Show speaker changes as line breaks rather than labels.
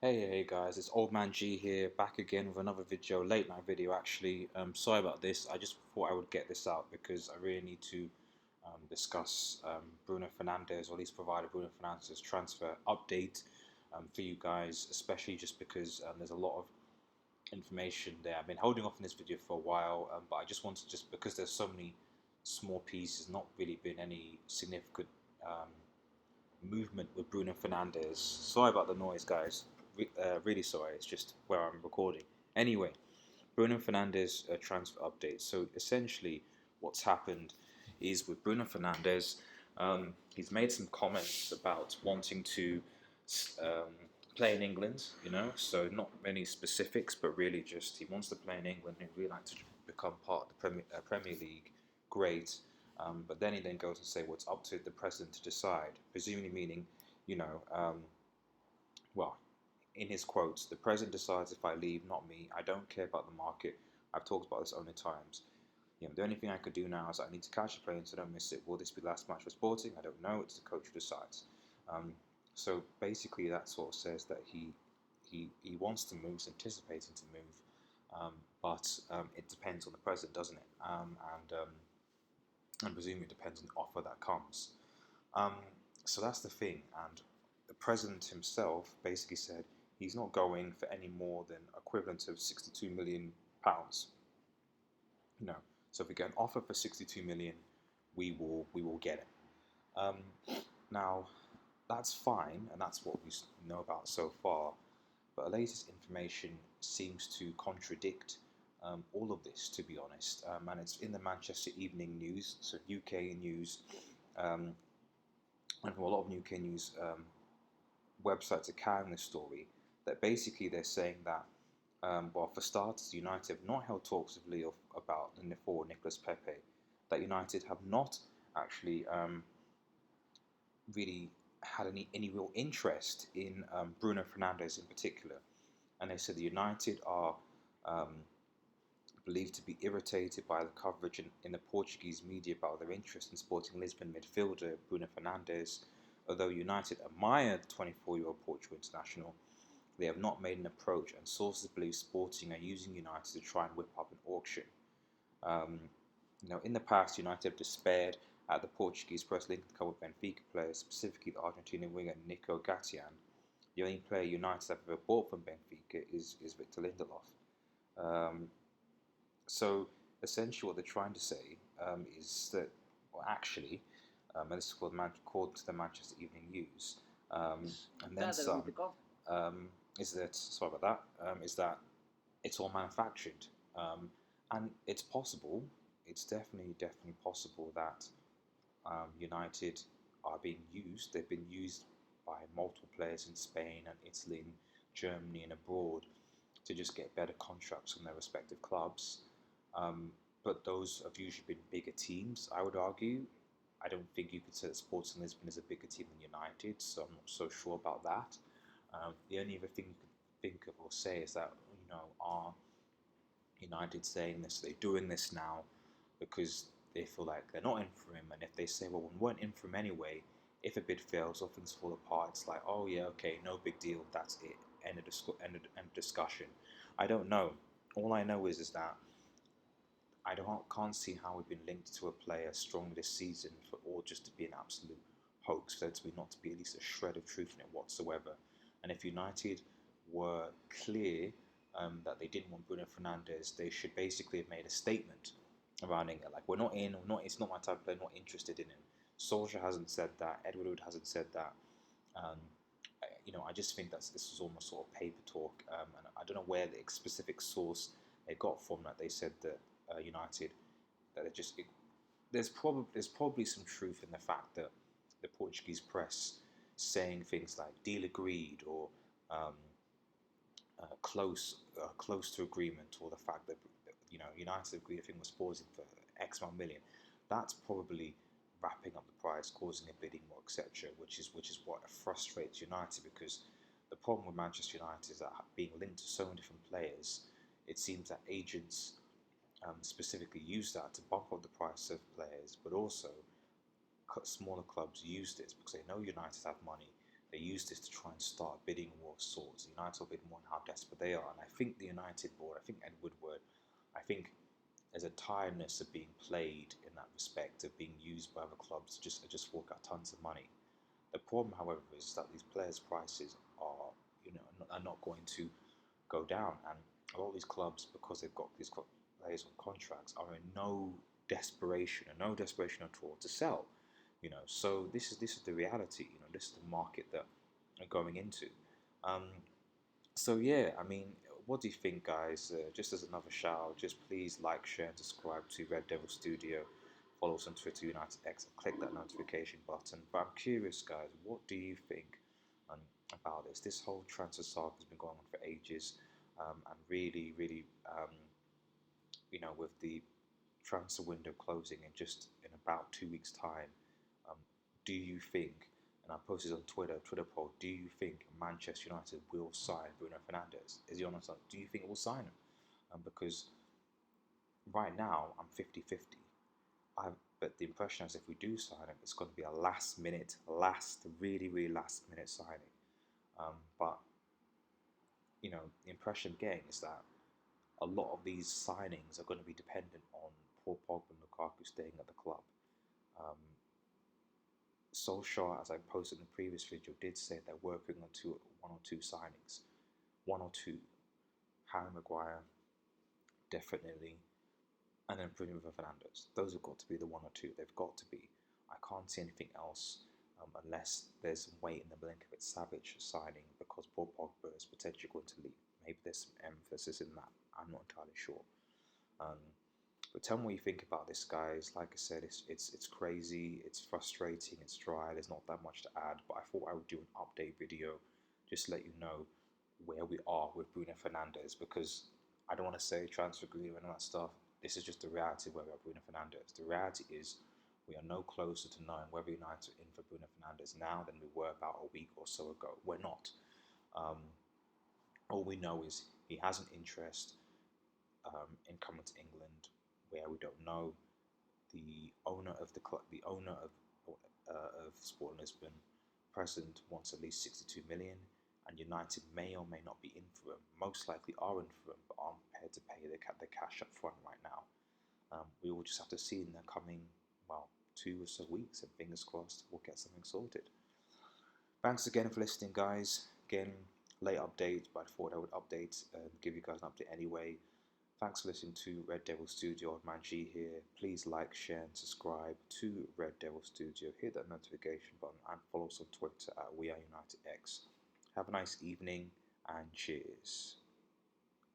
Hey guys, it's Old Man G here, back again with another video, late night video actually. Sorry about this, I just thought I would get this out because I really need to discuss Bruno Fernandes, or at least provide a Bruno Fernandes transfer update for you guys, especially just because there's a lot of information there. I've been holding off in this video for a while, but I just wanted, just because there's so many small pieces, not really been any significant um, movement with Bruno Fernandes. Sorry about the noise, guys. Really sorry. It's just where I'm recording. Anyway, Bruno Fernandes transfer update. So essentially, what's happened is with Bruno Fernandes, he's made some comments about wanting to um, play in England. So not many specifics, but really just he wants to play in England. He'd really like to become part of the Premier League. Great. But then he then goes and say, well, it's up to the president to decide, presumably meaning, you know, well, in his quotes, the president decides if I leave, not me. I don't care about the market. I've talked about this only times. The only thing I could do now is I need to catch a plane so I don't miss it. Will this be the last match for Sporting? I don't know. It's the coach who decides. So basically, that sort of says that he wants to move, he's anticipating to move, but it depends on the president, doesn't it? And presumably it depends on the offer that comes. Um, so that's the thing, and the president himself basically said he's not going for any more than equivalent of £62 million. You know, so if we get an offer for 62 million, we will get it. Um, Now, that's fine, and that's what we know about so far. But the latest information seems to contradict all of this, to be honest. And it's in the Manchester Evening News, so UK news, um, and from a lot of UK news websites are carrying this story. That basically they're saying that, well, for starters, United have not held talks with Leo about the forward Nicolas Pepe. That United have not actually really had any real interest in Bruno Fernandes in particular. And they said the United are um, believed to be irritated by the coverage in the Portuguese media about their interest in Sporting Lisbon midfielder Bruno Fernandes. Although United admire the 24-year-old Portugal international, they have not made an approach, and sources believe Sporting are using United to try and whip up an auction. Um, in the past, United have despaired at the Portuguese press linking the couple of Benfica players, specifically the Argentinian winger Nico Gattian. The only player United have ever bought from Benfica is Victor Lindelof. So essentially, what they're trying to say is that, well, actually, and this is called to the Manchester Evening News, and then some, is that, sorry about that, is that it's all manufactured, and it's possible. It's definitely possible that United are being used. They've been used by multiple players in Spain and Italy and Germany and abroad to just get better contracts from their respective clubs. But those have usually been bigger teams, I would argue. I don't think you could say that Sporting Lisbon is a bigger team than United, so I'm not so sure about that. The only other thing you could think of or say is that, are United saying this, they're doing this now because they feel like they're not in for him, and if they say, well, we weren't in for him anyway, if a bid fails or things fall apart, it's like, oh yeah, okay, no big deal, that's it, end of discussion. I don't know. All I know is that can't see how we've been linked to a player strong this season for all just to be an absolute hoax, for there to be not to be at least a shred of truth in it whatsoever. And if United were clear that they didn't want Bruno Fernandes, they should basically have made a statement around it, like, we're not in, or not, it's not my type of player, not interested in him. Solskjaer hasn't said that. Edward Wood hasn't said that. Um, I just think this was almost sort of paper talk, and I don't know where the specific source they got from that. They said that United, that there's probably some truth in the fact that the Portuguese press saying things like deal agreed, or close to agreement, or the fact that United agreed a thing was pausing for X amount million. That's probably wrapping up the price, causing a bidding war, etc. Which is what frustrates United, because the problem with Manchester United is that being linked to so many different players, it seems that agents specifically use that to bump up the price of players, but also smaller clubs use this because they know United have money. they use this to try and start a bidding war of sorts. United are a bit more on how desperate they are, and I think the United board, I think Ed Woodward, I think there's a tiredness of being played in that respect, of being used by other clubs to just fork out tons of money. The problem, however, is that these players' prices are, are not going to go down, and a lot of these clubs, because they've got these players on contracts, are in no desperation, at all to sell. So this is the reality. This is the market that we're going into. Um, so yeah, I mean, what do you think, guys? Just as another shout out, just please like, share, and subscribe to Red Devil Studio. Follow us on Twitter, United X, and click that notification button. But I'm curious, guys, what do you think um, about this? This whole transfer saga has been going on for ages, and really, really, with the transfer window closing in about 2 weeks' time, um, do you think? And I posted on Twitter poll. Do you think Manchester United will sign Bruno Fernandes? Is he honest? Do you think it will sign him? Because right now I'm 50-50. But the impression is if we do sign him, it's going to be a really, really last minute signing. But the impression I'm getting is that a lot of these signings are going to be dependent on Paul Pogba and Lukaku staying at the club. Um, Solskjaer, as I posted in the previous video, did say they're working on one or two signings. One or two. Harry Maguire, definitely. And then Bruno Fernandes. Those have got to be the one or two. They've got to be. I can't see anything else unless there's some weight in the Milinkovic Savic signing, because Paul Pogba is potentially going to leave. Maybe there's some emphasis in that. I'm not entirely sure. But tell me what you think about this, guys. Like I said, it's crazy, it's frustrating, it's dry. There's not that much to add. But I thought I would do an update video just to let you know where we are with Bruno Fernandes, because I don't want to say transfer agreement and all that stuff. This is just the reality where we are with Bruno Fernandes. The reality is we are no closer to knowing whether United are in for Bruno Fernandes now than we were about a week or so ago. We're not. All we know is he has an interest in coming to England, where we don't know. The owner of the club, the owner of Sporting Lisbon, president, wants at least 62 million, and United may or may not be in for him. Most likely are in for him, but aren't prepared to pay the cash up front right now. We will just have to see in the coming 2 or so weeks, and fingers crossed we'll get something sorted. Thanks again for listening, guys. Again, late update, but I thought I would update and give you guys an update anyway. Thanks for listening to Red Devil Studio. Man G here. Please like, share, and subscribe to Red Devil Studio. Hit that notification button and follow us on Twitter at WeAreUnitedX. Have a nice evening and cheers.